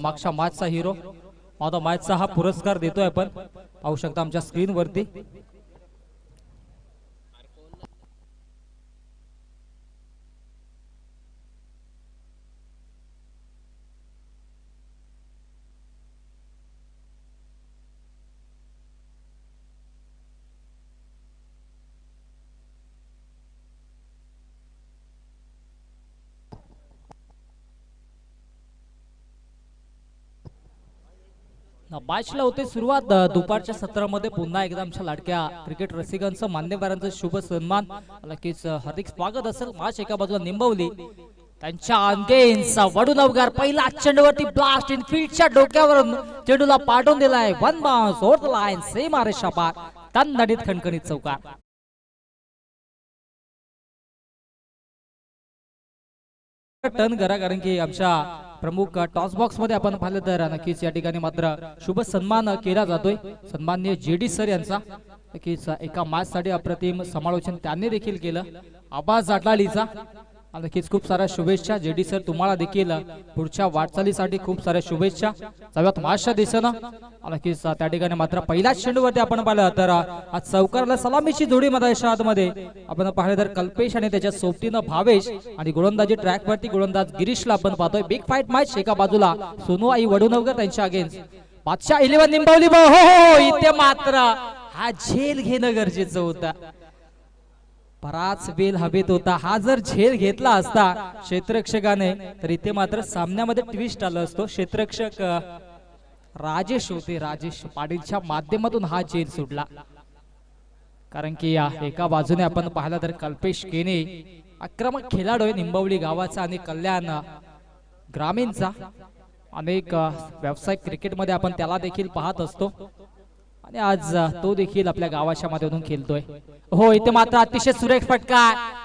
मागच्या मॅचचा हिरो आता मॅचचा हा पुरस्कार देतोय आपण पाहू शकता आमच्या स्क्रीन वरती। मॅचला होते सुरुवात दुपारच्या सत्रामध्ये पुन्हा एकदा आमच्या लाडक्या क्रिकेट रसिकांचं मान्यवरांचं शुभ सन्मान नक्कीच हार्दिक स्वागत असेल। मॅच एका बाजूला निंबवली त्यांच्या अंगेन्सचा वडूनवगार पहिला चेंडूवरती ब्लास्ट इन फील्डच्या डोक्यावरून चेंडूला पाठवून दिलाय one bounce over the line सीमा रेषा पार दणदणीत खणखणीत चौकार। टर्न करा कारण की आमच्या प्रमुख टॉस बॉक्स मध्ये आपण पाहिलं तर नक्कीच या ठिकाणी मात्र शुभ सन्मान केला जातोय सन्माननीय जेडी सर यांचा। नक्कीच एका मॅच साठी अप्रतिम समालोचन त्यांनी देखील केलं आवाज अटलालीचा। नक्कीच खूप साऱ्या शुभेच्छा जेडी सर तुम्हाला देखील पुढच्या वाटचालीसाठी खूप साऱ्या शुभेच्छा सगळ्यात मॅचच्या दिशेनं। नक्कीच त्या ठिकाणी मात्र पहिल्याच चेंडूवरती आपण पाहिलं तर आज चौकारला सलामीची जोडी मध्ये आपण पाहिलं तर कल्पेश आणि त्याच्या सोबतीनं भावेश आणि गोलंदाजी ट्रॅक वरती गोलंदाज गिरीशला आपण पाहतोय। बिग फाईट मॅच एका बाजूला सोनू आई वडूनवगर त्यांच्या अगेन्स्ट बादशाह 11 निंबवली हो इथे मात्र हा झेल घेणं गरजेचं होतं। बराच वेळ हवेत होता हा जर झेल घेतला असता क्षेत्ररक्षकाने तर इथे मात्र सामन्यामध्ये ट्विस्ट आलं असतो। क्षेत्ररक्षक राजेश होते राजेश पाटीलच्या माध्यमातून हा झेल सुटला कारण की एका बाजूने आपण पाहिलं तर कल्पेश केने आक्रमक खेळाडू आहे निंबवली गावाचा आणि कल्याण ग्रामीणचा अनेक व्यावसायिक क्रिकेटमध्ये आपण त्याला देखील पाहत असतो आणि आज तो देखील आपल्या गावाच्या माध्यमातून खेळतोय। हो इथे मात्र अतिशय सुरेख फटका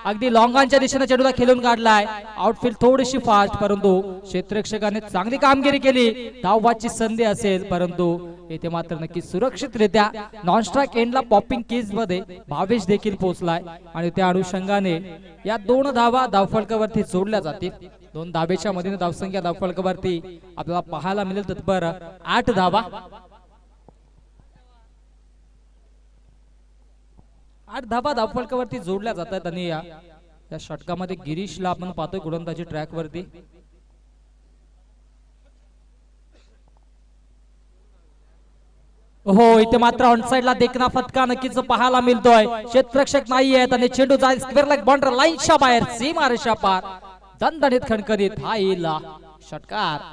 अगदी लॉंगांच्या दिशेने चेंडूला खेळून काढलाय आउटफील्ड थोडीशी फास्ट परंतु क्षेत्ररक्षकाने चांगली कामगिरी केली धावबादची संधी असेल परंतु इथे मात्र नक्की सुरक्षितरित्या नॉन स्ट्राइक एंडला पॉपिंग केज मध्ये भावेश देखील पोहोचलाय आणि त्या अनुषंगाने या 2 धावा धावफलकावरती जोडल्या जातील। 2 धावेच्या मधील धावसंख्या धावफलकावरती आपल्याला पाहायला मिळेल तत्पर 8 धावा 8 धावा धावफलकावरती जोडल्या जातात आणि या षटकामध्ये गिरीशला आपण पाहतोय गोलंदाजी ट्रॅक वरती। हो इथे मात्र ऑन साइडला देखना फटका नक्कीच पाहायला मिळतोय क्षेत्ररक्षक नाही आहेत आणि चेंडू जाईल स्क्वेअर लेग बाउंड्री लाईनच्या बाहेर सीमा रेषा पार दणदणीत खणखणीत हा येईल षटकार।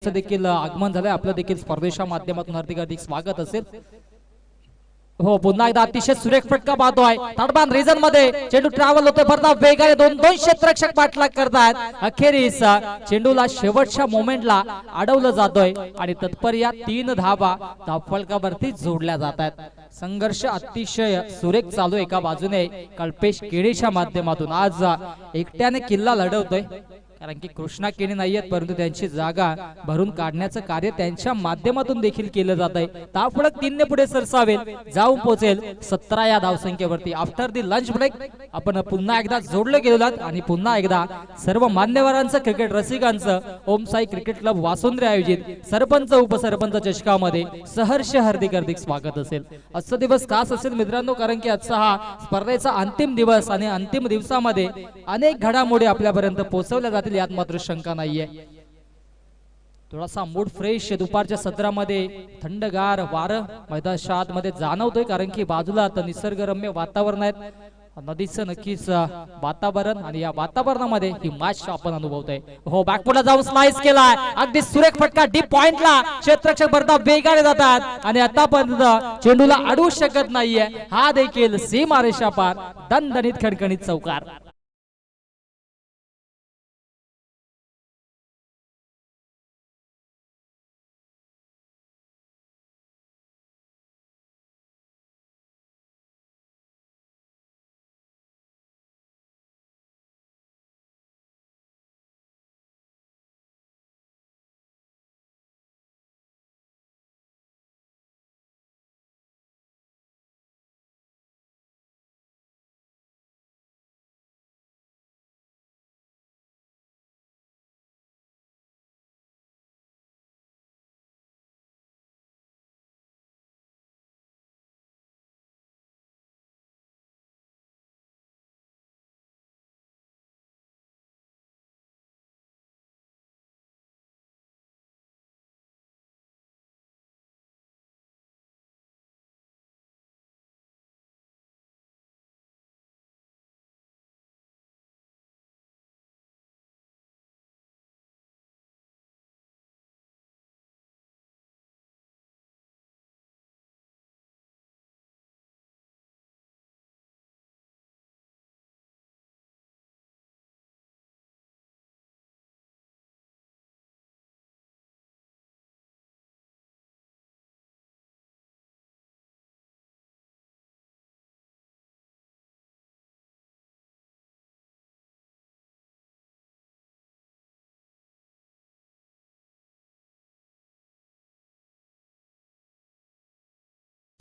देखील आगमन झालंय आपलं देखील स्पर्धेच्या माध्यमातून हार्दिक स्वागत असेल। हो पुन्हा एकदा अतिशय सुरेख फटका पाहतोय थर्डमॅन रिजन मध्ये चेंडू ट्रॅव्हल होतोय भरता वेगाने 2 क्षेत्ररक्षक पाठलाग करतायत अखेरीस चेंडूला शेवटच्या मोमेंटला अडवलं जातोय आणि तत्परया 3 धावा धावफलकावरती जोडल्या जातात। संघर्ष अतिशय सुरेख चालू एका बाजूने कल्पेश केणेच्या माध्यमातून आज एकट्याने किल्ला लढवतोय कारण की कृष्णा केणे नाहीयेत परंतु त्यांची जागा भरून काढण्याचं कार्य त्यांच्या माध्यमातून देखील केलं जात आहे। धावफलक 3 ने पुढे सरसावेल जाऊन पोहोचेल 17 या धावसंख्येवरती। आफ्टर दी लंच ब्रेक आपण पुन्हा एकदा जोडले गेलोत आणि पुन्हा एकदा सर्व मान्यवरांचं क्रिकेट रसिकांचं ओम साई क्रिकेट क्लब वासुंद्रे आयोजित सरपंच उपसरपंच चषकामध्ये सहर्ष हार्दिक स्वागत असेल। आजचा दिवस खास असेल मित्रांनो कारण की आजचा हा स्पर्धेचा अंतिम दिवस आणि अंतिम दिवसामध्ये अनेक घडामोडी आपल्यापर्यंत पोहोचवल्या जातील यात मात्र शंका नाहीये। थोडासा मूड फ्रेश दुपारच्या सत्रामध्ये थंडगार वारं मैदानाच्या आतमध्ये जाणवतोय कारण की बाजूला आता निसर्गरम्य वातावरण आहे नदीचं नक्कीच वातावरण आणि या वातावरणामध्ये ही मॅच आपण अनुभवतोय। हो बॅकफुटला जाऊन स्लाइस केलाय अगदी सुरेख फटका डीप पॉइंटला क्षेत्ररक्षक भरता वेगाने जातात आणि आतापर्यंत चेंडूला अडवू शकत नाहीये हा देखील सीमा रेषा पार दणदणीत खणखणीत चौकार।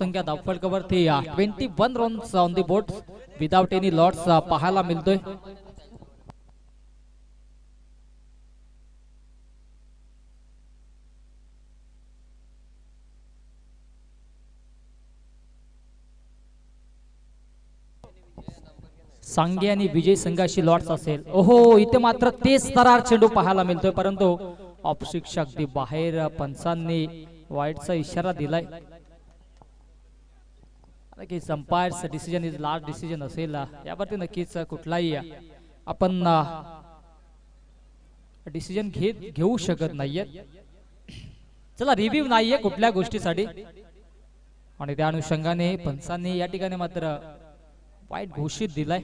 संख्या धावफलकावरती 21 runs on the board without any lots पाहायला मिळतोय. सांगे आणि विजय संघाशी लॉट्स असेल. ओहो, इथे मात्र तेच तरार चेंडू पाहायला मिळतोय, परंतु ऑफस्टिकच्या अगदी बाहेर पंचांनी वाईटचा इशारा दिलाय. की umpires decision is last decision असेल यावरती नक्कीच कुठलाही आपण डिसिजन घेऊ शकत नाहीये. चला, रिव्ह्यू नाहीये कुठल्या गोष्टीसाठी आणि त्या अनुषंगाने पंचांनी या ठिकाणी मात्र वाईट घोषित दिलाय.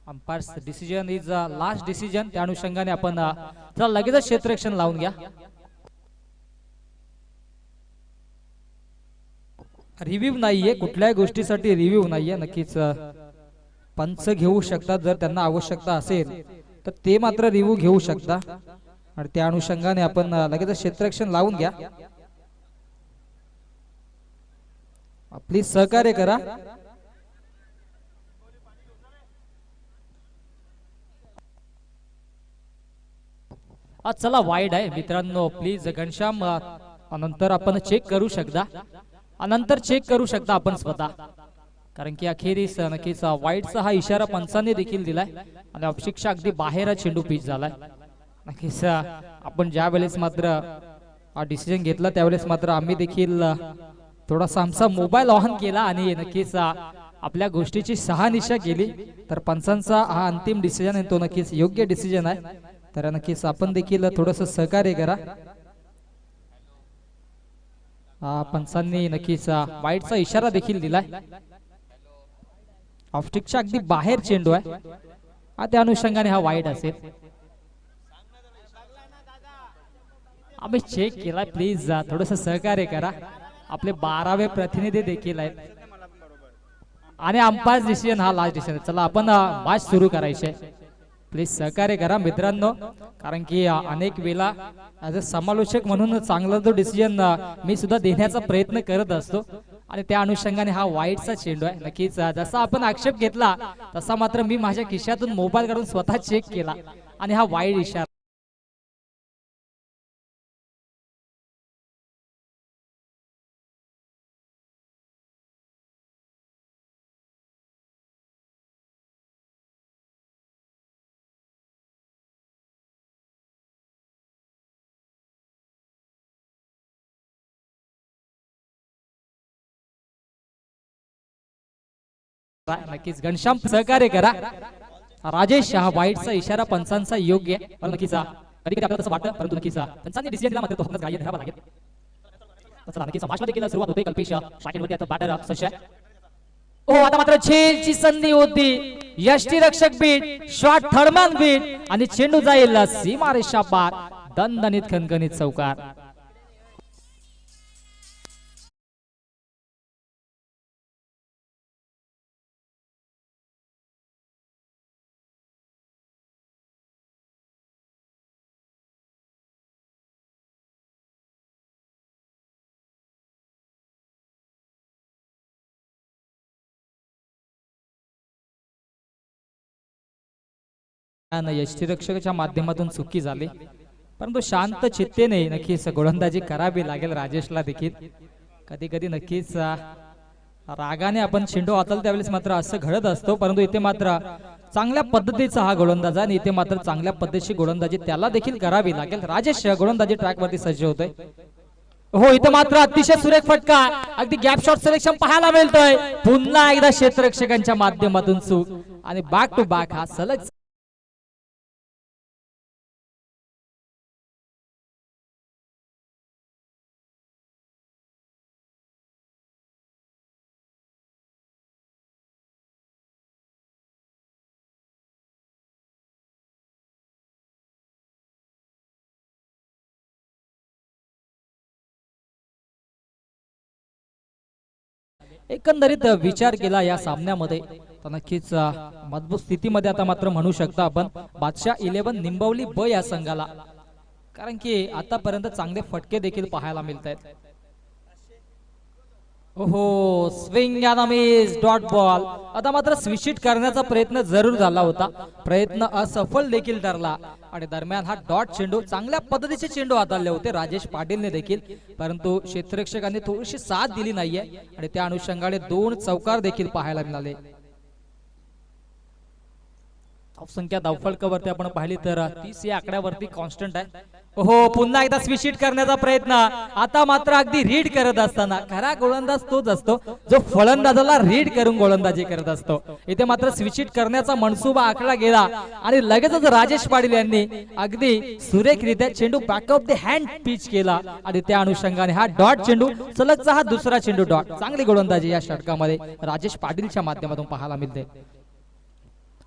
Umpires decision is last decision. त्या अनुषंगाने आपण चला लगेच क्षेत्ररक्षण लावून घ्या. रिव्ह्यू नाहीये कुठल्याही गोष्टीसाठी, रिव्ह्यू नाहीये. नक्कीच पंच घेऊ शकतात जर त्यांना आवश्यकता असेल तर ते मात्र रिव्ह्यू घेऊ शकता आणि त्या अनुषंगाने आपण लगेच क्षेत्ररक्षण लावून घ्या. प्लीज सहकार्य करा. चला, वाईड आहे मित्रांनो. प्लीज घनश्याम नंतर आपण चेक करू शकता, नंतर चेक करू शकता आपण स्वतः, कारण की अखेरीस नक्कीच वाईटचा हा इशारा पंचांनी देखील दिलाय आणि ऑफशिक्षा अगदी बाहेर चेंडू पिच झालाय. नक्कीच आपण ज्या वेळेस मात्र डिसिजन घेतला त्यावेळेस मात्र आम्ही देखील थोडासा आमचा मोबाईल ऑन केला आणि नक्कीच आपल्या गोष्टीची शहानिशा केली. तर पंचांचा हा अंतिम डिसिजन आहे तो नक्कीच योग्य डिसिजन आहे. तर नक्कीच आपण देखील थोडस सहकार्य करा. पंचांनी नक्कीच वाईटचा इशारा देखील दिलाय. ऑफस्टिकच्या अगदी बाहेर चेंडू आहे, त्या अनुषंगाने हा वाईट असेल. आम्ही चेक केला, प्लीज थोडस सहकार्य करा. आपले 12वे प्रतिनिधी देखील आहेत आणि अंपायर डिसिजन हा लास्ट डिसिजन. चला, आपण मॅच सुरू करायचे. प्लीज सहकार्य करा मित्रांनो, कारण की अनेक वेळा ऍज अ समालोचक म्हणून चांगला जो डिसिजन मी सुद्धा देण्याचा प्रयत्न करत असतो आणि त्या अनुषंगाने हा वाईटचा चेंडू आहे. नक्कीच जसा आपण आक्षेप घेतला तसा मात्र मी माझ्या खिशातून मोबाईल काढून स्वतः चेक केला आणि हा वाईट इशारा. नक्कीच घनश्याम सहकार्य करा. राजेश, हा वाईटचा इशारा पंचांचा योग्य आहे, पण नक्कीच कधी कधी आपल्याला तसं वाटतं, परंतु नक्कीच पंचांनी डिसिजन दिला मात्र तो हक्कच ग्राह्य धरावा लागेल. चला, नक्कीच मॅच मध्ये सुरुवात होते. कल्पेश शाखेवरती आता बॅटर सज्ज आहे. ओ, आता मात्र झेलची संधी होती. यष्टीरक्षक बीट, शॉट थर्डमॅन बीट आणि चेंडू जाईल सीमारेषा पार. दणदणीत खणखणीत चौकार. यष्टीरक्षकाच्या माध्यमातून चुकी झाली, परंतु शांत चित्तेने नक्कीच गोलंदाजी करावी लागेल राजेशला देखील. कधी कधी नक्कीच रागाने आपण चेंडू हाताळतो त्यावेळेस मात्र असं घडत असतो, परंतु इथे मात्र चांगल्या पद्धतीचा हा गोलंदाज आणि इथे मात्र चांगल्या पद्धतीची गोलंदाजी त्याला देखील करावी लागेल. राजेश गोलंदाजी ट्रॅक वरती सज्ज होतोय. हो, इथे मात्र अतिशय सुरेख फटका, अगदी गॅप शॉट सिलेक्शन पाहायला मिळतोय. पुन्हा एकदा क्षेत्ररक्षकांच्या माध्यमातून चूक आणि बॅक टू बॅक हा सलग एकंदरीत विचार केला या सामन्यामध्ये तर नक्कीच मजबूत स्थितीमध्ये आता मात्र म्हणू शकता आपण बादशाह 11 निंबवली ब या संघाला, कारण की आतापर्यंत चांगले फटके देखील पाहायला मिळत आहेत. ओहो, swing and miss dot ball. आता मात्र स्विचिट करण्याचा प्रयत्न जरूर झाला होता, प्रयत्न असफल देखील ठरला आणि दरम्यान हा डॉट चेंडू चांगल्या पद्धतीचे चेंडू हाताळले होते राजेश पाटीलने देखील, परंतु क्षेत्ररक्षकांनी थोडीशी साथ दिली नाहीये आणि त्या अनुषंगाने 2 चौकार देखील पाहायला मिळाले. धावसंख्या धावफलकावरती आपण पाहिली तर 30 या आकड्यावरती कॉन्स्टंट आहे. हो, पुन्हा एकदा स्विचिट करण्याचा प्रयत्न. आता मात्र अगदी रीड करत असताना खरा गोलंदाज तोच असतो जो फलंदाजाला रीड करून गोलंदाजी करत असतो. इथे मात्र स्विचिट करण्याचा मनसुबा आखला गेला आणि लगेचच राजेश पाटील यांनी अगदी सुरेखरित्या चेंडू back of the hand pitch केला आणि त्या अनुषंगाने हा डॉट चेंडू, सलगचा हा दुसरा चेंडू डॉट. चांगली गोलंदाजी या षटकामध्ये राजेश पाटीलच्या माध्यमातून पाहायला मिळते.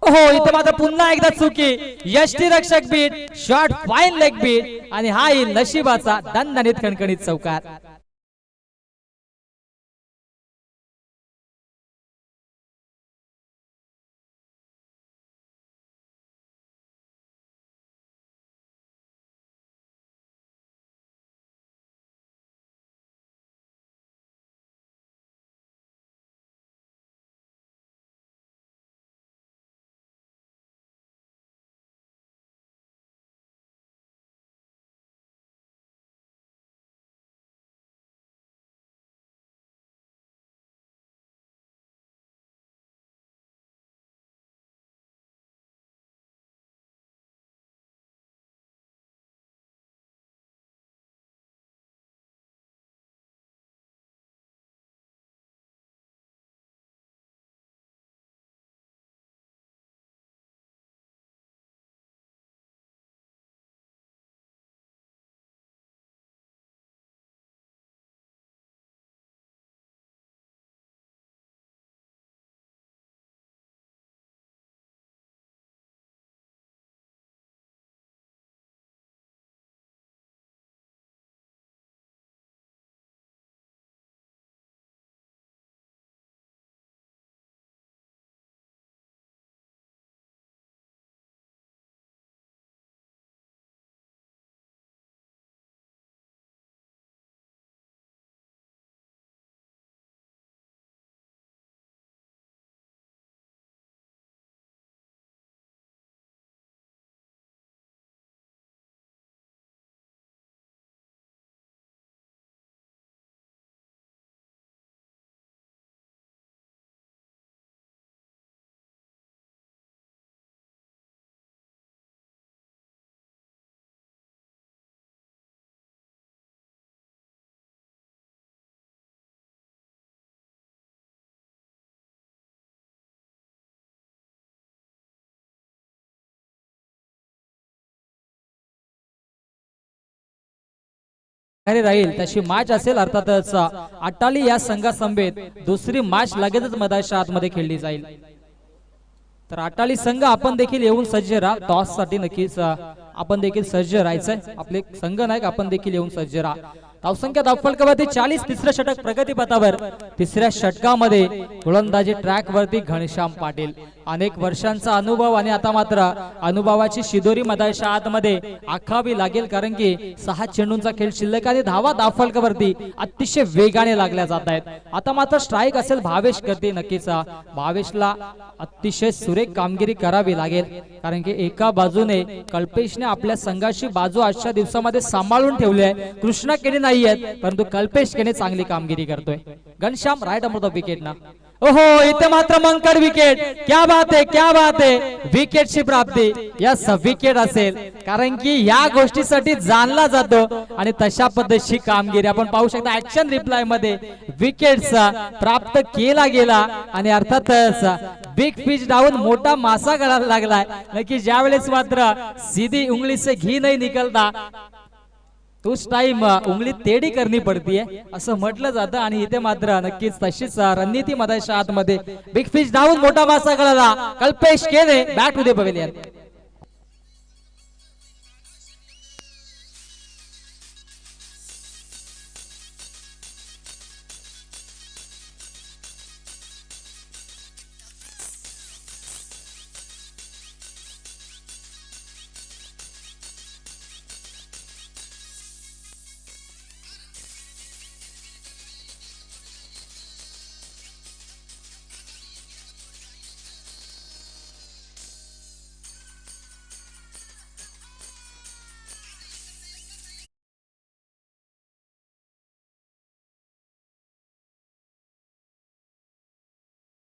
हो, इथे मात्र पुन्हा एकदा चुकी. यष्टीरक्षक beat, shot fine leg beat आणि हा येईल नशिबाचा दणदणीत खणखणीत चौकार. राहील तशी मॅच असेल अर्थातच. अट्टाली या संघासमवेत दुसरी मॅच लगेचच मैदानाच्या आतमध्ये खेळली जाईल. तर अट्टाली संघ आपण देखील येऊन सज्ज राहा. टॉस साठी नक्कीच आपण देखील सज्ज राहायचंय. आपले संघ नाही, आपण देखील येऊन सज्ज राहा. धावसंख्या धावफलकावरती 40. तिसरं षटक प्रगतीपथावर. तिसऱ्या षटकामध्ये गोलंदाजी ट्रॅक वरती घनश्याम पाटील. अनेक वर्षांचा अनुभव आणि आता मात्र अनुभवाची शिदोरी मैदानाच्या आतमध्ये आखावी लागेल, कारण की 6 चेंडूंचा खेळ शिल्लक आणि धावा धावफलकावरती अतिशय वेगाने लागल्या जात आहेत. आता मात्र स्ट्राईक असेल भावेश करते. नक्कीच भावेशला अतिशय सुरेख कामगिरी करावी लागेल, कारण की एका बाजूने कल्पेशने आपल्या संघाची बाजू आजच्या दिवसामध्ये सांभाळून ठेवली आहे. कृष्णा केने नाही आहेत, परंतु कल्पेश केने चांगली कामगिरी करतोय. घनश्याम राईट अमृत विकेट ना. ओहो, इथे मात्र मंकड विकेट. क्या बात आहे, क्या बात आहे. विकेटची प्राप्ती. यस, विकेट असेल, कारण की या गोष्टीसाठी जाणला जातो आणि तशा पद्धतीची कामगिरी आपण पाहू शकता. ऍक्शन रिप्लाय मध्ये विकेटचा प्राप्त केला गेला आणि अर्थातच बिग फिश डाऊन, मोठा मासा गळायला लागलाय. नक्की ज्या वेळेस मात्र सीधी उंगली से घी नहीं निकलता, तोच टाइम उंगली टेढ़ी करनी पड़ती है असं म्हटलं जातं. आणि इथे मात्र नक्कीच तशीच रणनीती मैदानाच्या आतमध्ये बिग फिश डाऊन, मोठा मासा गळाला. कल्पेश केने बॅक टू द पवेलियन.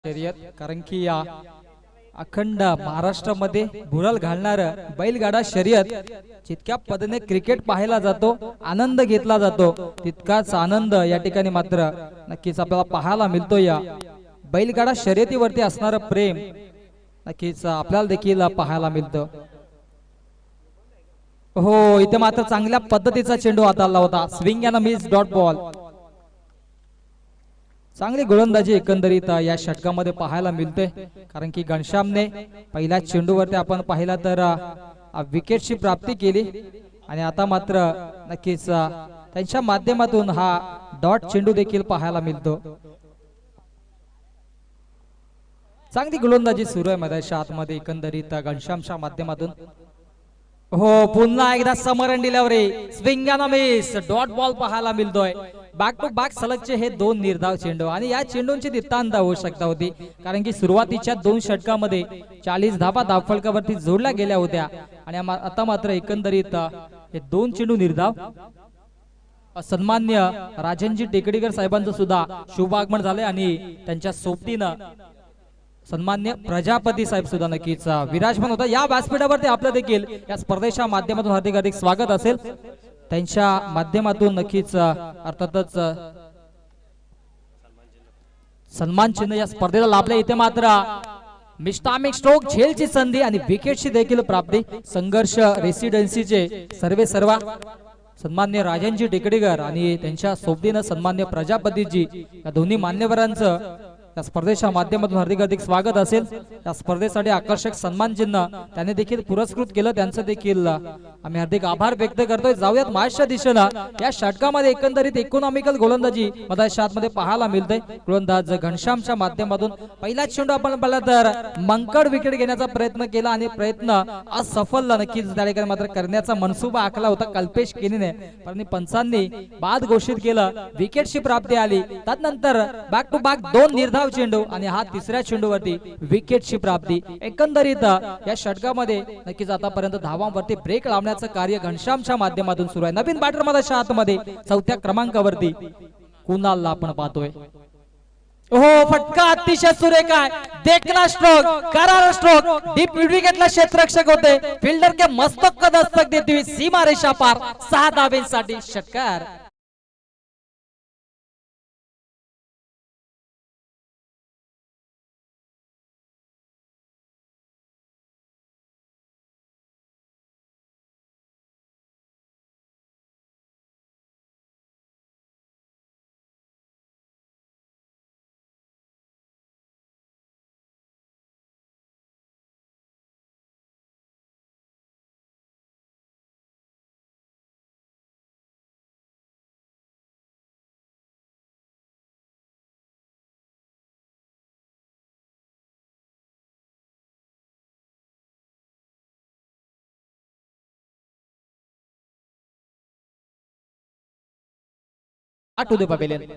शर्यत, कारण की या अखंड महाराष्ट्रामध्ये भुरळ घालणार बैलगाडा शर्यत जितक्या पद्धतीने क्रिकेट पाहायला जातो, आनंद घेतला जातो, तितकाच आनंद या ठिकाणी मात्र नक्कीच आपल्याला पाहायला मिळतो। या बैलगाडा शर्यतीवरती असणारं प्रेम नक्कीच आपल्याला देखील पाहायला मिळतं। हो, इथे मात्र चांगल्या पद्धतीचा चेंडू हाताळला होता, swing and miss dot ball. चांगली गोलंदाजी एकंदरीत या षटकामध्ये पाहायला मिळते, कारण की घनश्यामने पहिल्या चेंडूवरती आपण पाहिला तर विकेटची प्राप्ती केली आणि आता मात्र नक्कीच त्यांच्या माध्यमातून हा डॉट चेंडू देखील पाहायला मिळतो। चांगली गोलंदाजी सुरू आहे मैदानाच्या आतमध्ये एकंदरीत घनश्यामच्या माध्यमातून। हो, पुन्हा एकदा समरण दिल्यावर swing and miss dot ball पाहायला मिळतोय। बॅक टू बॅक सलगचे हे दोन निर्धाव चेंडू आणि या चेंडूंची नितांत आवश्यकता होती, कारण की सुरुवातीच्या दोन षटकामध्ये 40 धाबा धावफलकावरती जोडल्या गेल्या होत्या आणि आता मात्र एकंदरीत हे दोन चेंडू निर्धाव। सन्मान्य राजनजी टेकडीकर साहेबांचं सुद्धा शुभ आगमन झाले आणि त्यांच्या सोबतीनं सन्मान्य प्रजापती साहेब सुद्धा नक्कीच विराजमान होता या व्यासपीठावरती। आपलं देखील या स्पर्धेच्या माध्यमातून हार्दिक हार्दिक स्वागत असेल, त्यांच्या माध्यमातून नक्कीच अर्थातच सन्मान चिन्ह या स्पर्धेला लाभले। इथे मात्र मिस्टामिक स्ट्रोक झेलची संधी आणि विकेटची देखील प्राप्ती। संघर्ष रेसिडेन्सीचे सर्वा सन्मान्य राजनजी टेकडीकर आणि त्यांच्या सोबतीनं सन्मान्य प्रजापतीजी या दोन्ही मान्यवरांचं या स्पर्धेच्या माध्यमातून हार्दिक हार्दिक स्वागत असेल। या स्पर्धेसाठी आकर्षक सन्मान चिन्ह त्यांनी देखील पुरस्कृत केलं, त्यांचं देखील आम्ही हार्दिक आभार व्यक्त करतोय। जाऊयात मॅचच्या दिशेनं। या षटकामध्ये एकंदरीत इकॉनॉमिकल गोलंदाजी मधाच्या आतमध्ये पाहायला मिळते। गोलंदाज घनश्यामच्या माध्यमातून पहिला चेंडू आपण पाहिला तर मंकड विकेट घेण्याचा प्रयत्न केला आणि प्रयत्न असफल नक्कीच त्या ठिकाणी मात्र करण्याचा मनसुबा आखला होता कल्पेश केनीने, पण पंचांनी बाद घोषित केलं, विकेटची प्राप्ती आली। त्यानंतर बॅक टू बॅक दोन निर्धाव चेंडू आणि हा तिसऱ्या चेंडूवरती विकेटची प्राप्ती। एकंदरीत या षटकामध्ये नक्कीच आतापर्यंत धावांवरती ब्रेक लावण्याचं कार्य घनश्यामच्या माध्यमातून सुरू आहे। नवीन बॅटर मधाच्या आतमध्ये चौथ्या क्रमांकावरती कुणालला आपण पाहतोय। हो, फटका अतिशय सुरेख आहे, देखना स्ट्रोक, करार स्ट्रोक, डीप विकेटला क्षेत्ररक्षक होते, फिल्डर के मस्तक को दस्तक देती हुई सीमा रेषा पार 6 धावेंसाठी षटकार। To the pavilion.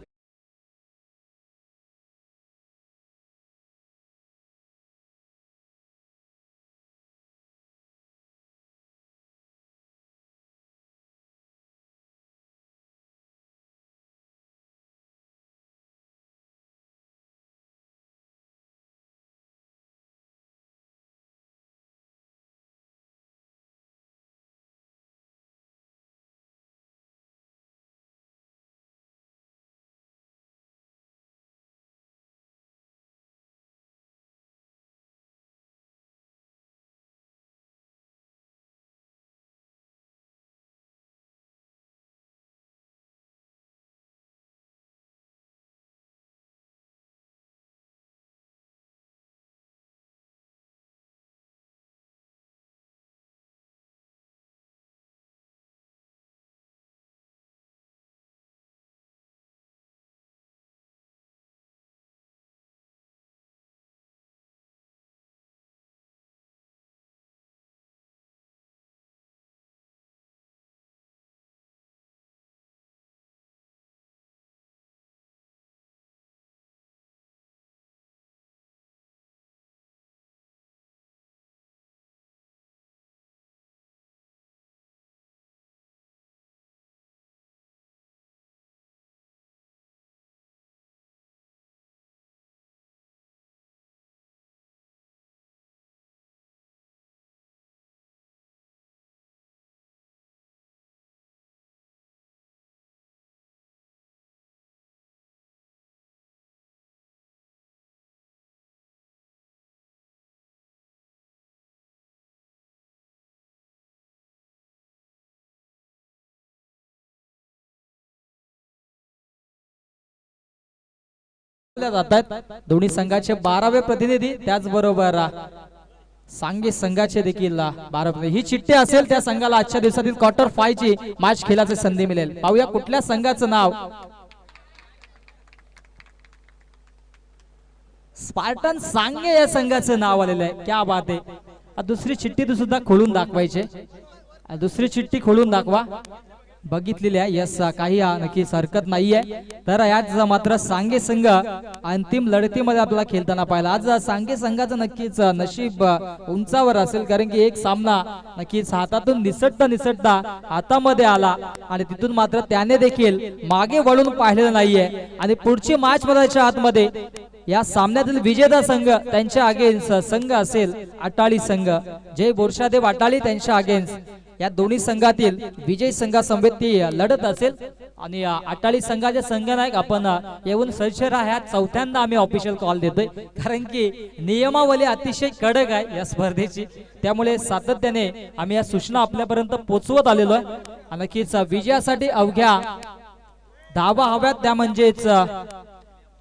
जातात दोन्ही संघाचे 12वे प्रतिनिधी, त्याचबरोबर सांगे संघाचे देखील 12 प्रतिनिधी. ही चिठ्ठी असेल त्या संघाला आजच्या दिवसातील क्वार्टर फायची मॅच खेळायची संधी मिळेल. पाहूया कुठल्या संघाचं नाव. स्पार्टन सांगे या संघाचं नाव आलेलं आहे. क्या बात आहे. दुसरी चिठ्ठी सुद्धा खोलून दाखवायचे. दुसरी चिठ्ठी खोलून दाखवा. बघितलेली आहे. यस, काही नक्कीच हरकत नाहीये. तर आज मात्र सांगे संघ अंतिम लढतीमध्ये आपल्याला खेळताना पाहिला. आज सांगे संघाचं नक्कीच नशीब उंचावर असेल, कारण की एक सामना नक्कीच हातातून निसटता हातामध्ये आला आणि तिथून मात्र त्याने देखील मागे वळून पाहिलेलं नाहीये. आणि पुढची मॅच बघायच्या आतमध्ये या सामन्यातील विजेता संघ त्यांच्या अगेन्स्ट संघ असेल अटाळी संघ, जय बोरशादेव अटाळी त्यांच्या अगेन्स्ट या दोन्ही संघातील विजय संघासमवेत ती लढत असेल. आणि अटाळी संघाचे संघनायक आपण येऊन सर्चर ह्या चौथ्यांदा आम्ही ऑफिशियल कॉल देतोय, कारण की नियमावली अतिशय कडक आहे या स्पर्धेची. त्यामुळे सातत्याने आम्ही या सूचना आपल्यापर्यंत पोहोचवत आलेलो आहे. नक्कीच विजयासाठी अवघ्या धावा हव्यात, त्या म्हणजेच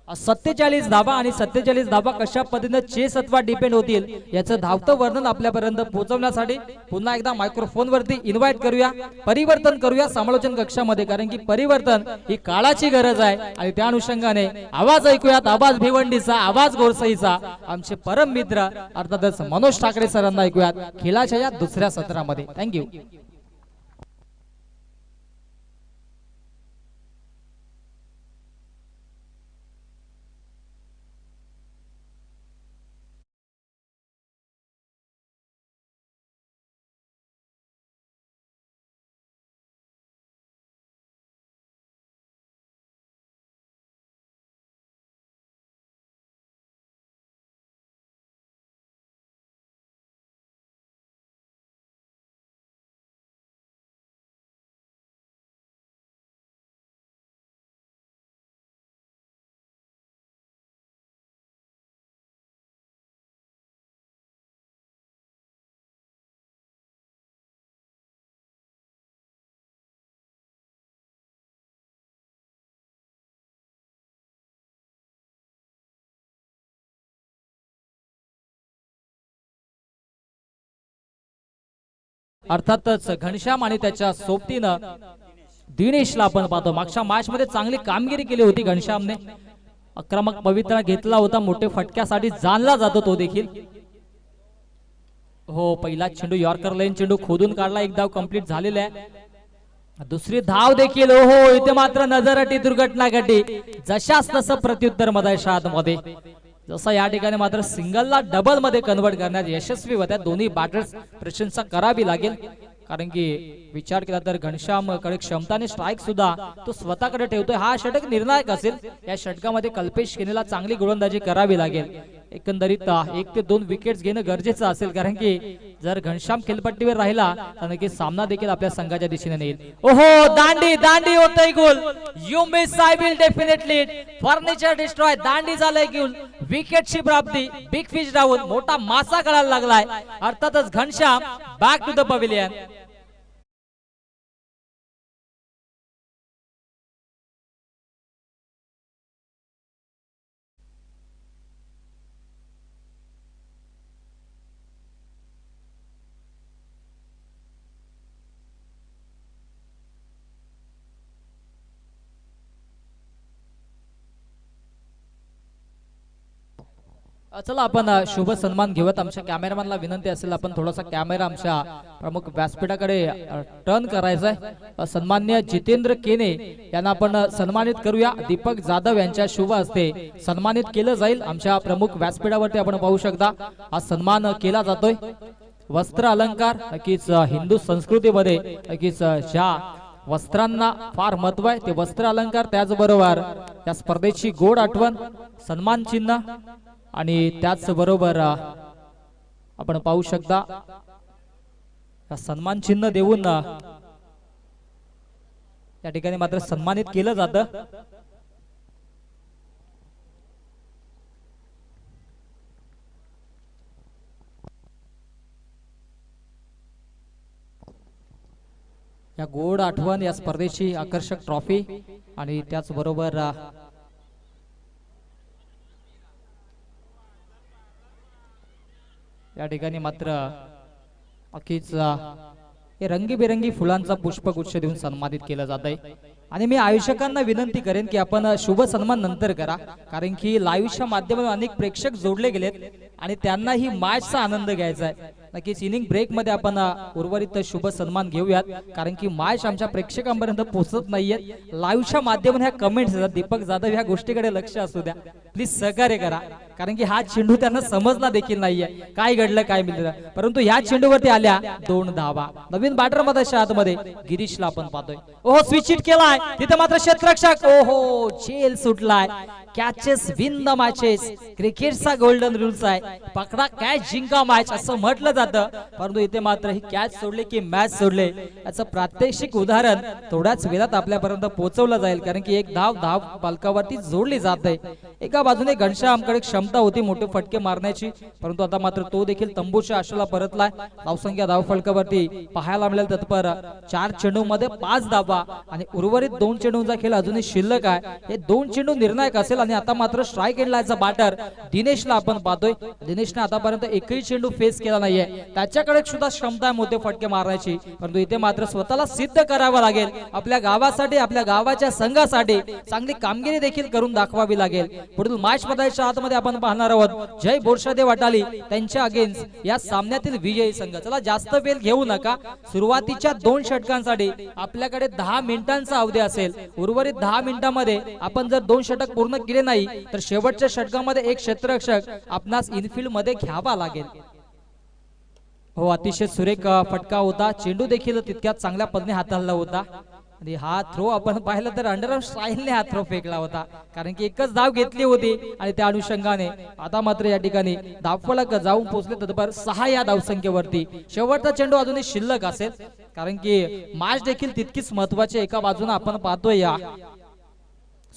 47 धावा. आणि 47 धावा कशा पद्धतीने चेस अथवा डिपेंड होतील याचं धावतं वर्णन आपल्यापर्यंत पोहोचवण्यासाठी पुन्हा एकदा मायक्रोफोन वरती इन्व्हाइट करूया, परिवर्तन करूया समालोचन कक्षामध्ये, कारण की परिवर्तन ही काळाची गरज आहे. आणि त्या अनुषंगाने आवाज ऐकूयात, आवाज भिवंडीचा, आवाज गोरसईचा, आमचे परम मित्र अर्थातच मनोज ठाकरे सरांना ऐकूयात खेळाच्या या दुसऱ्या सत्रामध्ये. थँक्यू. अर्थातच घनश्याम आणि त्याच्या सोबतीनं दिनेशला आपण पाहतो. मागच्या मॅच मध्ये चांगली कामगिरी केली होती घनश्यामने. आक्रमक पवित्रा घेतला होता, मोठे फटक्यासाठी जाणला जातो तो देखील. हो, पहिला चेंडू यॉर्कर लाईन चेंडू खोदून काढला, एक धाव कंप्लीट झालेला आहे. दुसरी धाव देखील. हो, इथे मात्र नजरअटी दुर्घटना घडली. जशास तसं प्रत्युत्तर मधायच्या मध्ये, जसं या ठिकाणी मात्र सिंगलला डबल मध्ये कन्वर्ट करण्यात यशस्वी होत्या. दोन्ही बॅटर्स प्रशंसा करावी लागेल, कारण की विचार केला तर घनश्याम कडे क्षमताने स्ट्राईक सुद्धा तो स्वतःकडे ठेवतोय. हा षटक निर्णायक असेल. या षटकामध्ये कल्पेश केनेला चांगली गोलंदाजी करावी लागेल. एकंदरीत 1 ते 2 विकेट्स घेणं गरजेचं असेल, कारण की जर घनश्याम खेळपट्टीवर राहिला तर नक्की सामना देखील आपल्या संघाच्या दिशेने नेईल. ओहो, दांडी होतोय गोल. You miss I will definitely furniture destroy. दांडी झालंय गोल. विकेटची प्राप्ती. Big fish down. मोठा मासा कळायला लागलाय. अर्थातच Ghanshyam back to the pavilion. चला आपण शुभ सन्मान घेऊयात. आमच्या कॅमेरामॅनला विनंती असेल आपण थोडासा कॅमेरा आमच्या प्रमुख व्यासपीठाकडे टर्न करायचा आहे. सन्मान्य जितेंद्र केने यांना आपण सन्मानित करूया. दीपक जाधव यांच्या शुभ हस्ते सन्मानित केलं जाईल. आमच्या प्रमुख व्यासपीठावरती आपण पाहू शकता हा सन्मान केला जातोय. वस्त्र अलंकार नक्कीच हिंदू संस्कृतीमध्ये नक्कीच ज्या वस्त्रांना फार महत्व आहे ते वस्त्र अलंकार, त्याचबरोबर या स्पर्धेची गोड आठवण, सन्मान चिन्ह आणि त्याचबरोबर आपण पाहू शकता सन्मान चिन्ह देऊन या ठिकाणी मात्र सन्मानित केलं जातं. या गोड आठवण, या स्पर्धेची आकर्षक ट्रॉफी आणि त्याचबरोबर या ठिकाणी मात्र अखेच हे रंगीबेरंगी फुलांचा पुष्पगुच्छ देऊन सन्मानित केलं जात आहे। आणि मी आयोजकांना विनंती करेन की आपण शुभ सन्मान नंतर करा, कारण की लाईव्हच्या माध्यमातून अनेक प्रेक्षक जोडले गेलेत आणि त्यांनाही मॅचचा आनंद घ्यायचा आहे। नक्कीच इनिंग ब्रेक मध्ये आपण उर्वरित शुभ सन्मान घेऊयात, कारण की मॅच आमच्या प्रेक्षकांपर्यंत पोहोचत नाहीयेत। लाईव्हच्या माध्यमातून ह्या कमेंट्स येतात, दीपक जाधव ह्या गोष्टीकडे लक्ष असू द्या, प्लीज सहकार्य करा, कारण की हा चेंडू त्यांना समजला देखील नाहीये काय घडलं काय मिळलं, परंतु या चेंडूवरती आल्या 2 धावा। नवीन बॅटर मध्ये आतमध्ये गिरीशला आपण पाहतोय, ओहो स्विच हिट केलाय तिथे मात्र क्षेत्ररक्षक, ओहो झेल सुटलाय। कॅचेस विन द मॅचेस, क्रिकेटचा गोल्डन रूल्स आहे, पकडा कॅच जिंका मॅच असं म्हटलं जातं, परंतु इथे मात्र ही कॅच सोडले की मॅच सोडले याचं प्रात्यक्षिक उदाहरण थोड्याच वेळात आपल्यापर्यंत पोहोचवलं जाईल, कारण की एक धाव पालकावरती जोडली जाते। एका बाजूने घनश्यामकडे क्षमता होती मोठे फटके मारण्याची, परंतु आता मात्र तो देखील तंबूच्या आशेला परतलाय। धावसंख्या धाव फलकावरती पाहायला मिळेल तत्पर 4 चेंडूमध्ये 5 धावा आणि उर्वरित 2 चेंडूंचा खेळ अजूनही शिल्लक आहे। हे 2 चेंडू निर्णायक असेल आणि आता मात्र स्ट्राइक एंडलाचा बॅटर दिनेशला आपण पाहतोय। दिनेशने आतापर्यंत एकही चेंडू फेस केला नाहीये, त्याच्याकडे सुद्धा क्षमता आहे मोठे फटके मारण्याची, परंतु इथे मात्र स्वतःला सिद्ध करावं लागेल, आपल्या गावासाठी आपल्या गावाच्या संघासाठी चांगली कामगिरी देखील करून दाखवावी लागेल। पुढील मॅच मध्येच्या आतमध्ये आपण पाहणार आहोत जय बोरशादेव वाटाली त्यांच्या अगेन्स्ट या सामन्यातील विजयी संघ। चला जास्त वेळ घेऊ नका, सुरुवातीच्या 2 षटकांसाठी आपल्याकडे 10 मिनिटांचा अवधी असेल। उर्वरित 10 मिनिटांमध्ये आपण जर 2 षटक पूर्ण केले नाही तर शेवटच्या षटकामध्ये एक क्षेत्ररक्षक आपणास इनफिल्ड मध्ये घ्यावा लागेल। हो अतिशय सुरेख फटका होता, चेंडू देखील तितक्याच चांगल्या पद्धतीने हाताळला होता आणि हा थ्रो आपण पाहिलं तर अंडरआर्म स्टाईलने हा थ्रो फेकला होता, कारण की एकच धाव घेतली होती आणि त्या अनुषंगाने आता मात्र या ठिकाणी धावफलक जाऊन पोहोचले तत्पर 6 या धावसंख्येवरती। शेवटचा चेंडू अजूनही शिल्लक असेल, कारण की मॅच देखील तितकीच महत्वाची। एका बाजूने आपण पाहतोय या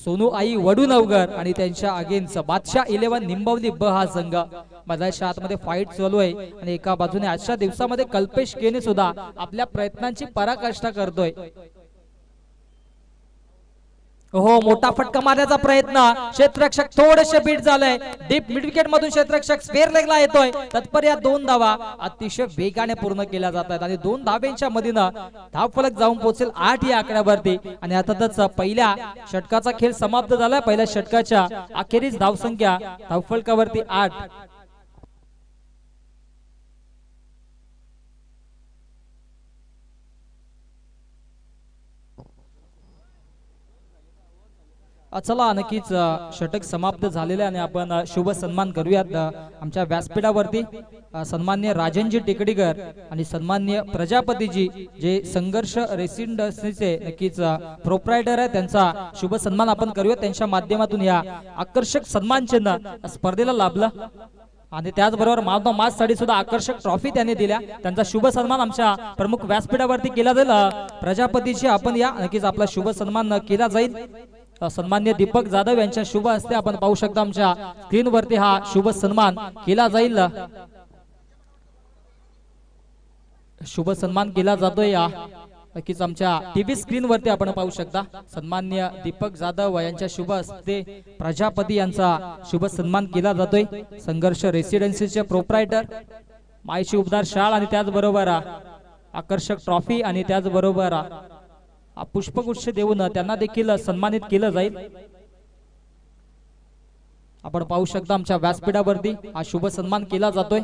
सोनू आई वडूनवगर आणि त्यांच्या अगेन्स्ट बादशाह 11 निंबवली ब हा संघ मधाच्या आतमध्ये फाईट चालू आहे आणि एका बाजूने आजच्या दिवसामध्ये कल्पेश केने सुद्धा आपल्या प्रयत्नांची पराकाष्ठा करतोय। हो मोठा फटका मारण्याचा प्रयत्न, क्षेत्ररक्षक थोडेसे बीट झालंय, डीप मिड विकेट मधून क्षेत्ररक्षक स्पेअर लेगला येतोय तत्पर या 2 धावा अतिशय वेगाने पूर्ण केल्या जात आहेत आणि 2 धाब्यांच्या मधीनं धावफलक जाऊन पोहोचेल 8 या आकड्यावरती आणि अर्थातच पहिल्या षटकाचा खेळ समाप्त झाला। पहिल्या षटकाच्या अखेरीस धावसंख्या धावफलकावरती 8। चला नक्कीच षटक समाप्त झालेले आणि आपण शुभ सन्मान करूयात आमच्या व्यासपीठावरती सन्मान्य राजनजी टेकडीकर आणि सन्मान्य प्रजापतीजी जे संघर्ष रेसिडेन्सीचे नक्कीच प्रोप्रायटर आहे, त्यांचा शुभ सन्मान आपण करूयात। त्यांच्या माध्यमातून या आकर्षक सन्मान चिन्ह स्पर्धेला लाभलं आणि त्याचबरोबर मान ऑफ मॅच साठी सुद्धा आकर्षक ट्रॉफी त्यांनी दिल्या, त्यांचा शुभ सन्मान आमच्या प्रमुख व्यासपीठावरती केला जाईल। प्रजापतीजी आपण या नक्कीच आपला शुभ सन्मान केला जाईल। सन्मान्य दीपक जाधव यांच्या शुभ हस्ते आपण पाहू शकता आमच्या स्क्रीनवरती हा शुभ सन्मान केला जाईल। शुभ सन्मान केला जातोय या नक्कीच आमच्या टीव्ही स्क्रीनवरती आपण पाहू शकता। सन्मान्य दीपक जाधव यांच्या शुभ हस्ते प्रजापती यांचा शुभ सन्मान केला जातोय। संघर्ष रेसिडेन्सीचे प्रोप्रायटर मायची उबदार शाळ आणि त्याचबरोबर आकर्षक ट्रॉफी आणि त्याचबरोबर पुष्पगुच्छ देऊन त्यांना देखील सन्मानित केलं जाईल। आपण पाहू शकता आमच्या व्यासपीठावरती हा शुभ सन्मान केला जातोय।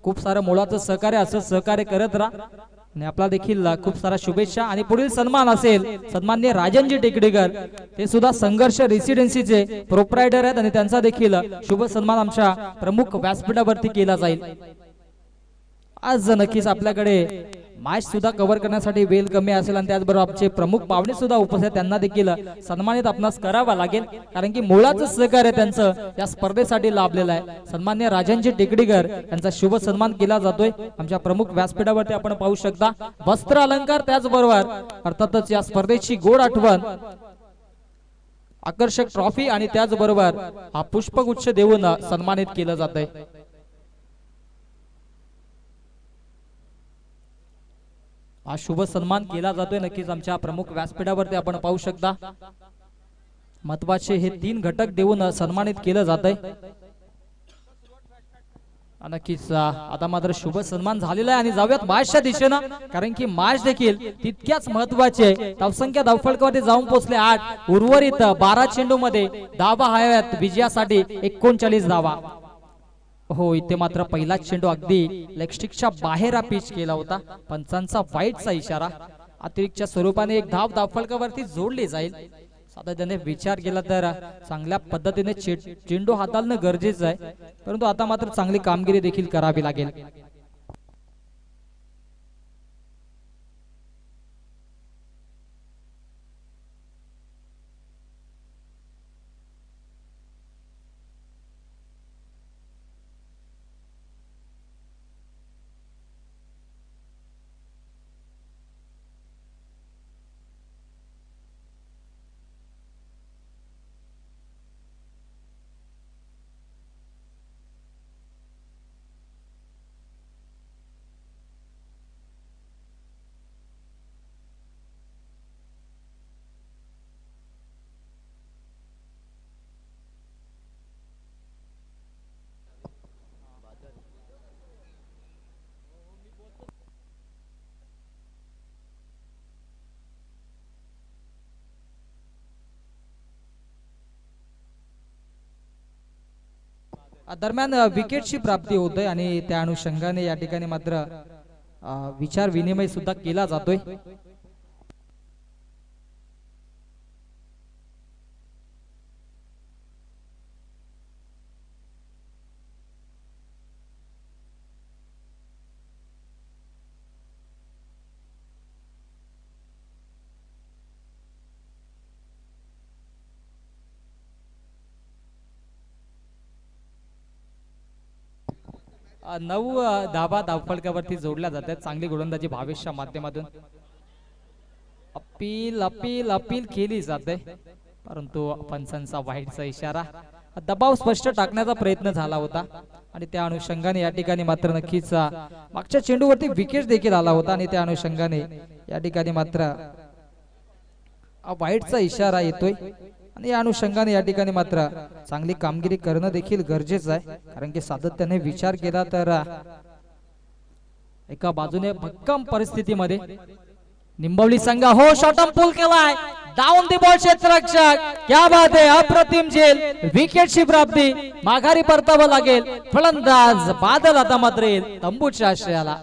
खूप सारं मोलाचं सहकार्य असं सहकार्य करत राहा आणि आपला देखील खूप सारा शुभेच्छा। आणि पुढील सन्मान असेल सन्मान्य राजनजी टेकडीकर, ते सुद्धा संघर्ष रेसिडेन्सीचे प्रोप्रायटर आहेत आणि त्यांचा देखील शुभ सन्मान आमच्या प्रमुख व्यासपीठावरती केला जाईल। आज नक्कीच आपल्याकडे मॅच सुद्धा कव्हर करण्यासाठी वेळ कमी असेल आणि त्याचबरोबर आमचे प्रमुख पाहुणे सुद्धा उपस्थित आहेत, त्यांना देखील सन्मानित आपणास करावा लागेल, कारण की मुळाचं सहकार्य त्यांचं या स्पर्धेसाठी लाभलेलं आहे। सन्मान्य राजनजी टेकडीकर यांचा शुभ सन्मान केला जातोय आमच्या प्रमुख व्यासपीठावरती आपण पाहू शकता। वस्त्र अलंकार त्याचबरोबर अर्थातच या स्पर्धेची गोड आठवण आकर्षक ट्रॉफी आणि त्याचबरोबर हा पुष्पगुच्छ देऊन सन्मानित केलं जातंय। हा शुभ सन्मान केला जातोय नक्कीच आमच्या प्रमुख व्यासपीठावरती आपण पाहू शकता। महत्वाचे हे 3 घटक देऊन सन्मानित केलं जातंय। नक्कीच आता मात्र शुभ सन्मान झालेला आहे आणि जाऊयात मॅचच्या दिशेनं, कारण की मॅच देखील तितक्याच महत्वाची आहे. धावसंख्या धावफलकावरती जाऊन पोहोचले 8, उर्वरित 12 चेंडू मध्ये धावा हव्यात विजयासाठी 39 धावा. हो, इथे मात्र पहिला चेंडू अगदी लेगस्टिकच्या बाहेर पिच केला होता. पंचांचा वाईटचा इशारा. अतिरिक्तच्या स्वरूपाने एक धाव धावफलकावरती जोडली जाईल. सातत्याने विचार केला तर चांगल्या पद्धतीने चेंडू हाताळणं गरजेचं आहे, परंतु आता मात्र चांगली कामगिरी देखील करावी लागेल. दरम्यान विकेटची प्राप्ती होते आणि त्या अनुषंगाने या ठिकाणी मात्र विचार विनिमय सुद्धा केला जातोय. नऊ धाबा धावफलकावरती जोडल्या जातात. चांगली गोलंदाजी भावेशच्या माध्यमातून अपील अपील अपील केली जाते, परंतु पंचांचा वाईटचा इशारा. दबाव स्पष्ट टाकण्याचा प्रयत्न झाला होता आणि त्या अनुषंगाने या ठिकाणी मात्र नक्कीच मागच्या चेंडूवरती विकेट देखील आला होता आणि त्या अनुषंगाने या ठिकाणी मात्र वाईटचा इशारा येतोय आणि या अनुषंगाने या ठिकाणी मात्र चांगली कामगिरी करणं देखील गरजेचं आहे, कारण की सातत्याने विचार केला तर एका बाजूने भक्कम परिस्थितीमध्ये निंबवली संघ हो शॉटम पूल केलाय. डाऊन दी बॉल क्षेत्ररक्षक, क्या बात आहे, अप्रतिम झेल. विकेटची प्राप्ती, माघारी परतावं लागेल. फलंदाज बादल आता मात्र येईल तंबूच्या आश्रयाला.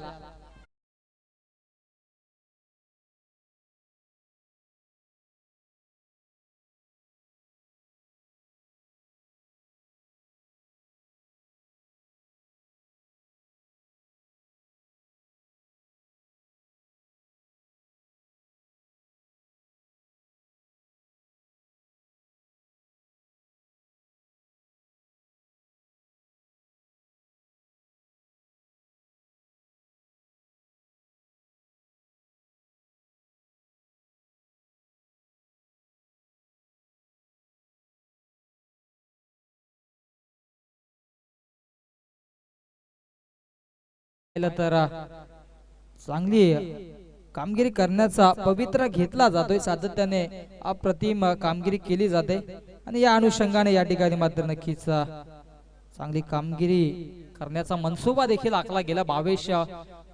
तर चांगली कामगिरी करण्याचा पवित्र घेतला जातोय. सातत्याने अप्रतिम कामगिरी केली जाते आणि या अनुषंगाने या ठिकाणी मात्र नक्कीच चांगली कामगिरी करण्याचा मनसुबा देखील आखला गेला. भावेश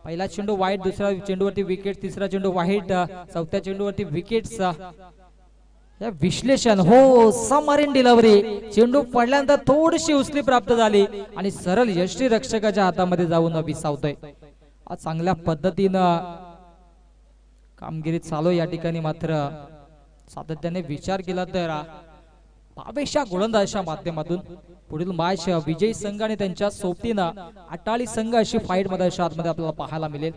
पहिला चेंडू वाईट, दुसऱ्या चेंडूवरती विकेट, तिसरा चेंडू वाईट, चौथ्या चेंडूवरती विकेट्स. या विश्लेषण हो सबमरीन डिलिव्हरी. चेंडू पडल्यानंतर थोडीशी उचली प्राप्त झाली आणि सरळ यष्टी रक्षकाच्या हातामध्ये जाऊन विसावतोय. चांगल्या पद्धतीनं कामगिरी चालू या ठिकाणी मात्र सातत्याने विचार केला तर भावेशच्या गोलंदाजीच्या माध्यमातून पुढील मॅच विजयी संघ आणि त्यांच्या सोबतीनं अटाळी संघ अशी फाईट मध्ये आतमध्ये आपल्याला पाहायला मिळेल.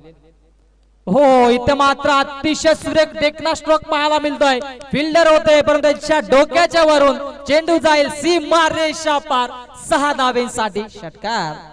हो, इथे मात्र अतिशय सुरेख देखना स्ट्रोक पाहायला मिळतोय. फिल्डर होते परंतु त्यांच्या डोक्याच्या वरून चेंडू जाईल सीमा रेषा पार. 6 धावेंसाठी षटकार.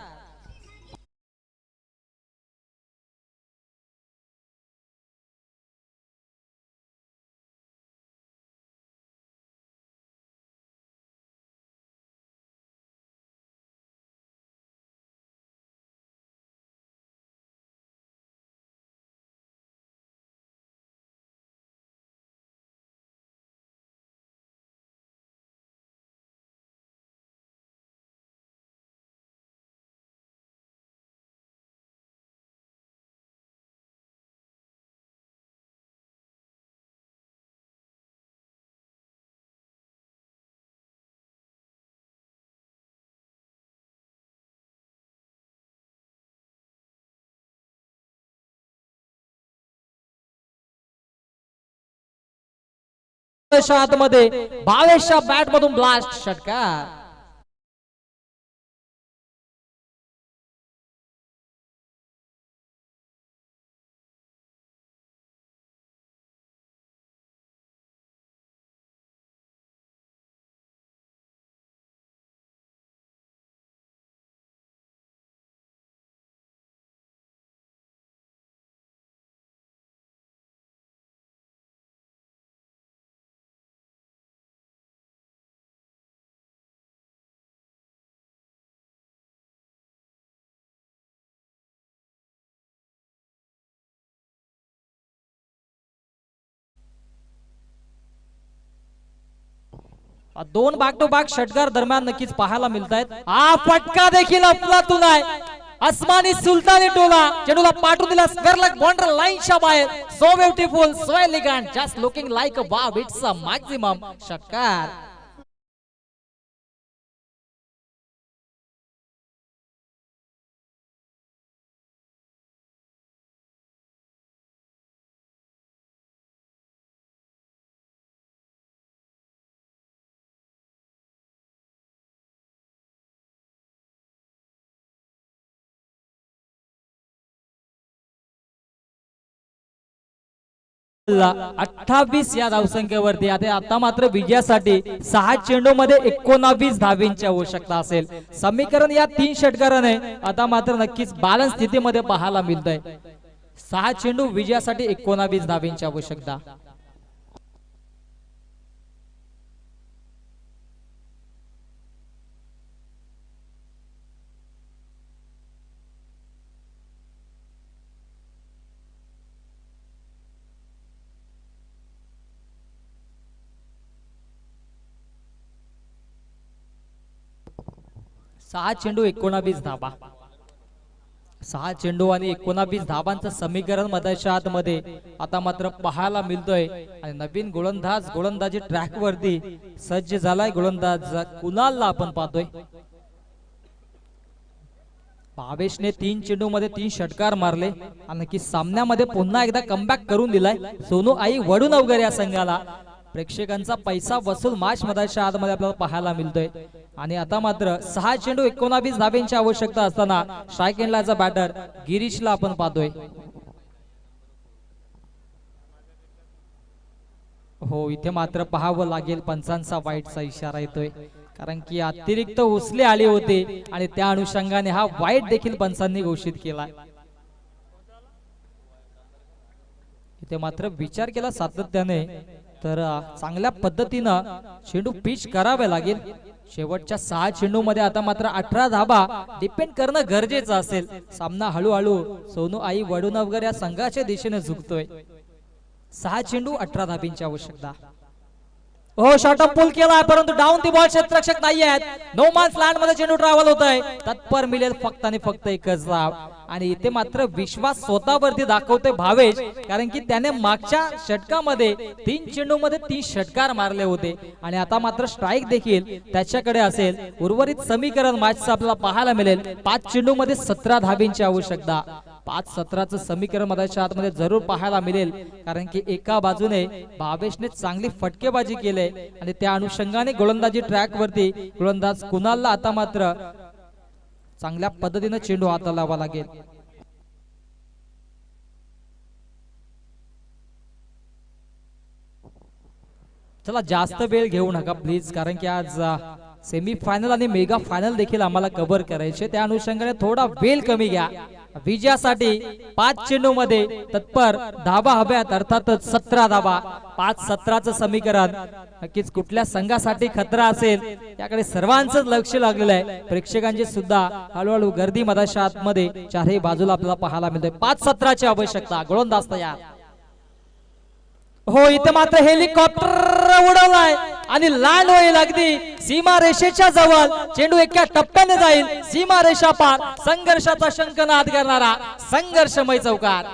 आतमध्ये भावेशच्या बॅट मधून ब्लास्ट षटकार. दोन बॅक टू बॅक षटकार दरम्यान नक्कीच पाहायला मिळत आहेत. हा फटका देखील अफलातून आहे. आसमानी सुलतानी टोला चेंडूला पाठवून दिला स्क्वेअर लेग बाउंड्री लाईनच्या बाहेर. So beautiful, so elegant, just looking like a wow. It's a maximum षटकार. ला 28 या धावसंख्येवरती आता मात्र विजयासाठी 6 चेंडू मध्ये 19 धावींची आवश्यकता असेल. समीकरण या 3 षटकाराने आता मात्र नक्कीच बॅलन्स स्थितीमध्ये पाहायला मिळतंय. 6 चेंडू विजयासाठी 19 धावींची आवश्यकता. सहा चेंडू 19 धाबा. 6 चेंडू आणि 19 धाबांचं समीकरण मधाच्या आतमध्ये आता मात्र पाहायला मिळतोय. आणि नवीन गोलंदाजी ट्रॅक वरती सज्ज झालाय गोलंदाज कुणालला आपण पाहतोय. भावेशने 3 चेंडू मध्ये 3 षटकार मारले आणि की सामन्यामध्ये पुन्हा एकदा कमबॅक करून दिलाय सोनू आई वडूनवगर या संघाला. प्रेक्षकांचा पैसा वसूल मॅच मधाच्या आतमध्ये आपल्याला पाहायला मिळतोय. आणि आता मात्र 6 चेंडू 19 धाब्यांची आवश्यकता असताना स्ट्राईक एंडलाचा बॅटर गिरीशला आपण पाहतोय. हो, इथे मात्र पाहावं लागेल, पंचांचा वाईटचा इशारा येतोय. कारण की अतिरिक्त उसले आले होते आणि त्या अनुषंगाने हा वाईट देखील पंचांनी घोषित केला. इथे मात्र विचार केला सातत्याने तर चांगल्या पद्धतीनं चेंडू पिच करावे लागेल. शेवटच्या 6 चेंडू मध्ये आता मात्र 18 धाबा डिपेंड करणं गरजेचं असेल. सामना हळूहळू सोनू आई वडूनवगर या संघाच्या दिशेने झुकतोय. 6 चेंडू 18 धाबींची आवश्यकता. हो, शॉर्ट ऑफ पुल केला परंतु डाऊन दी बॉल क्षेत्ररक्षक नाही आहेत. नो मॅन्स लँड मध्ये चेंडू ट्रॅव्हल होत आहे. तत्पर मिळेल फक्त आणि फक्त एकच धाव. आणि इथे मात्र विश्वास स्वतःवरती दाखवतोय भावेश, कारण की त्याने मागच्या षटकामध्ये 3 चेंडू मध्ये 3 षटकार मारले होते आणि आता मात्र स्ट्राईक देखील त्याच्याकडे असेल. उर्वरित समीकरण मॅचचं आपल्याला पाहायला मिळेल. 5 चेंडू मध्ये 17 धाबींची आवश्यकता. 5-17चं समीकरण मधाच्या आतमध्ये जरूर पाहायला मिळेल, कारण की एका बाजूने भावेशने चांगली फटकेबाजी केली आणि त्या अनुषंगाने गोलंदाजी ट्रॅक वरती गोलंदाज कुणालला आता मात्र चांगल्या पद्धतीने चेंडू हाताळावा लागेल. चला, जास्त वेळ घेऊ नका प्लीज, कारण की आज सेमी फायनल आणि मेगा फायनल देखील आम्हाला कव्हर करायचे. त्या अनुषंगाने थोडा वेळ कमी घ्या. विजयासाठी 5 चेंडू मध्ये तत्पर धाबा हव्यात, अर्थातच 17 धाबा. 5-17चं समीकरण नक्कीच कुठल्या संघासाठी खतरा असेल याकडे सर्वांचंच लक्ष लागलेलं आहे. प्रेक्षकांची सुद्धा हळूहळू गर्दी मधाच्या आतमध्ये चारही बाजूला आपल्याला पाहायला मिळते. 5-17ची आवश्यकता. गोलंदाज तयार. हो, इथे मात्र हेलिकॉप्टर उडवलाय आणि लँड होईल अगदी सीमा रेषेच्या जवळ. चेंडू एका टप्प्याने जाईल सीमा रेषा पार. संघर्षाचा शंखनाद करणारा संघर्षमय चौकार.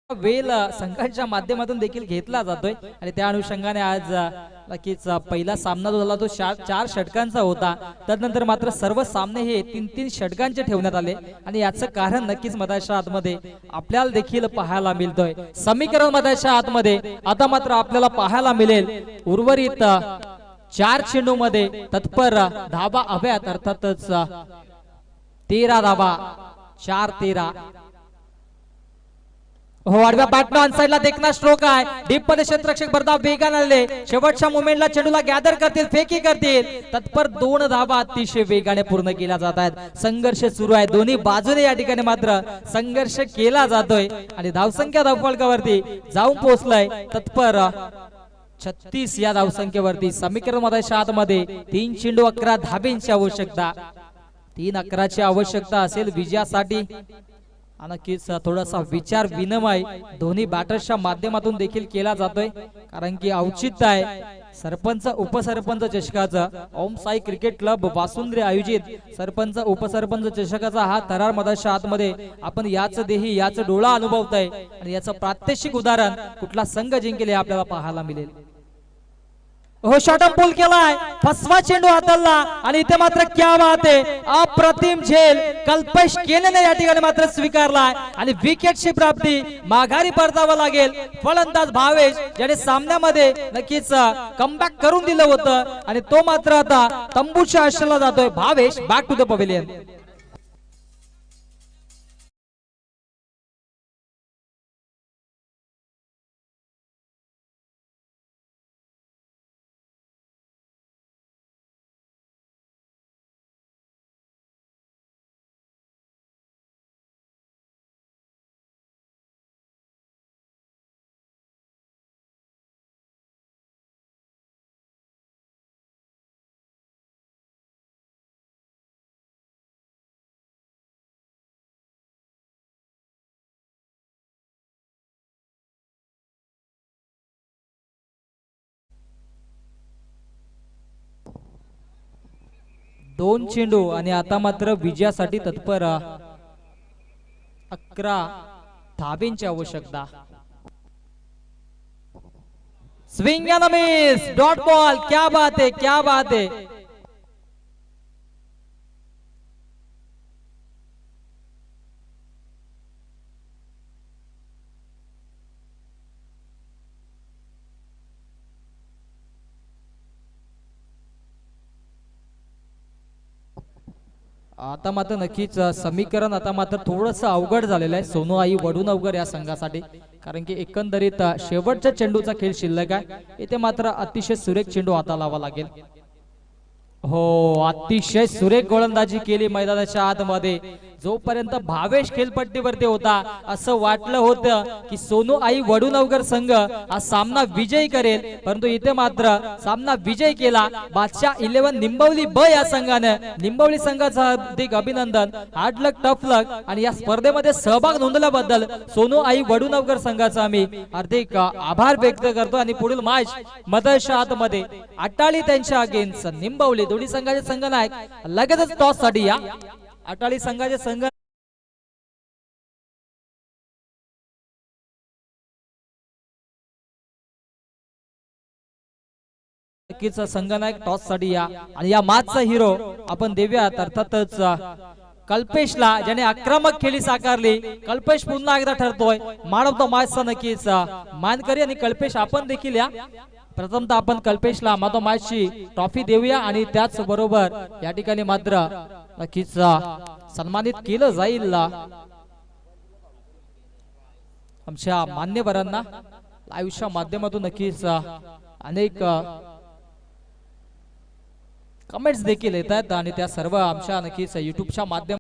वेल संघाच्या माध्यमातून देखील घेतला जातोय आणि त्या अनुषंगाने आज नक्कीच पहिला सामना जो झाला तो 4 षटकांचा होता. त्यानंतर मात्र सर्व सामने हे 3-3 षटकांचे ठेवण्यात आले आणि याचं कारण नक्कीच मैदानाच्या आतमध्ये आपल्याला देखील पाहायला मिळतोय. समीकरण मैदानाच्या आतमध्ये आता मात्र आपल्याला पाहायला मिळेल उर्वरित 4 चेंडूमध्ये तत्पर धाबा हव्यात, अर्थातच 13 धाबा, 4-13. हो, आडव्या बॅटनं ऑन साइडला देखना स्ट्रोक आहे. डीप मध्ये क्षेत्ररक्षक बरदाव वेगाने आले. शेवटच्या मोमेंटला चेंडूला गॅदर करतील, फेकी करतील. तत्पर 2 धाबा अतिशय वेगाने पूर्ण केल्या जात आहेत. संघर्ष सुरू आहे दोन्ही बाजूने, या ठिकाणी मात्र संघर्ष केला जातोय आणि धावसंख्या धावफलकावरती जाऊन पोहोचलाय तत्पर 36 या धावसंख्येवरती. समीकरण मध्ये आतमध्ये 3 चेंडू 11 धाब्यांची आवश्यकता, 3-11 आवश्यकता असेल विजयासाठी. नक्कीच थोडासा विचार विनिमय दोन्ही बॅटर्सच्या माध्यमातून देखील केला जातोय, कारण की औचित्य आहे सरपंच उपसरपंच चषकाचा. ओम साई क्रिकेट क्लब वासुंद्री आयोजित सरपंच उपसरपंच चषकाचा हा थरार मधाच्या आतमध्ये आपण याच देही याच डोळा अनुभवतोय आणि याचं प्रात्यक्षिक उदाहरण कुठला संघ जिंकेल हे आपल्याला पाहायला मिळेल. हो, शॉटम पुल केलाय, फसवा चेंडू हाताळला आणि इथे मात्र क्या बात आहे, अप्रतिम झेल कल्पेश केलेने या ठिकाणी मात्र स्वीकारलाय आणि विकेटची प्राप्ती माघारी परतावं लागेल. फलंदाज भावेश ज्याने सामन्यामध्ये नक्कीच कमबॅक करून दिलं होतं आणि तो मात्र आता तंबूच्या आश्रयाला जातोय. Bhavesh back to the pavilion. दोन चेंडू आणि आता मात्र विजयासाठी तत्पर 11 धाब्यांची आवश्यकता. Swing end miss, dot ball. क्या बात है, क्या बात है. आता मात्र नक्कीच समीकरण आता मात्र थोडस अवघड झालेलं आहे सोनू आई वडूनवगर या संघासाठी, कारण की एकंदरीत शेवटच्या चेंडूचा खेळ शिल्लक आहे. इथे मात्र अतिशय सुरेख चेंडू हाताळावा लागेल. हो, अतिशय सुरेख गोलंदाजी केली मैदानाच्या आतमध्ये. जोपर्यंत भावेश खेळपट्टीवरती होता असं वाटलं होतं की सोनू आई वडूनवगर संघ हा सामना विजयी करेल, परंतु इथे मात्र सामना विजय केला बादशाह 11 निंबवली ब या संघाने. निंबवली संघाचं हार्दिक अभिनंदन, हार्ड लक टफ लक आणि या स्पर्धेमध्ये सहभाग नोंदवल्याबद्दल सोनू आई वडूनवगर संघाचा आम्ही हार्दिक आभार व्यक्त करतो. आणि पुढील मॅच मदरशा आतमध्ये अटाळी त्यांच्या अगेन्स्ट निंबवली, दोन्ही संघाचे संघनायक लगेचच टॉस साठी या. अटाळी संघाचे संघ संघनायक टॉस साठी या आणि या मॅचचा हिरो आपण देऊयात अर्थातच कल्पेशला, ज्याने आक्रमक खेळी साकारली. कल्पेश पुन्हा एकदा ठरतोय मॅन ऑफ द मॅचचा नक्कीच मानकरी आणि कल्पेश आपण देखील या. प्रथमतः आपण कल्पेशला मॅन ऑफ द मॅचची ट्रॉफी देऊया आणि त्याच बरोबर या ठिकाणी मात्र नक्कीच सन्मानित केलं जाईल आमच्या मान्यवरांना. लाईव्हच्या माध्यमातून नक्कीच अनेक कमेंट्स देखील येत आहेत आणि त्या सर्व आमच्या नक्कीच युट्यूबच्या माध्यमातून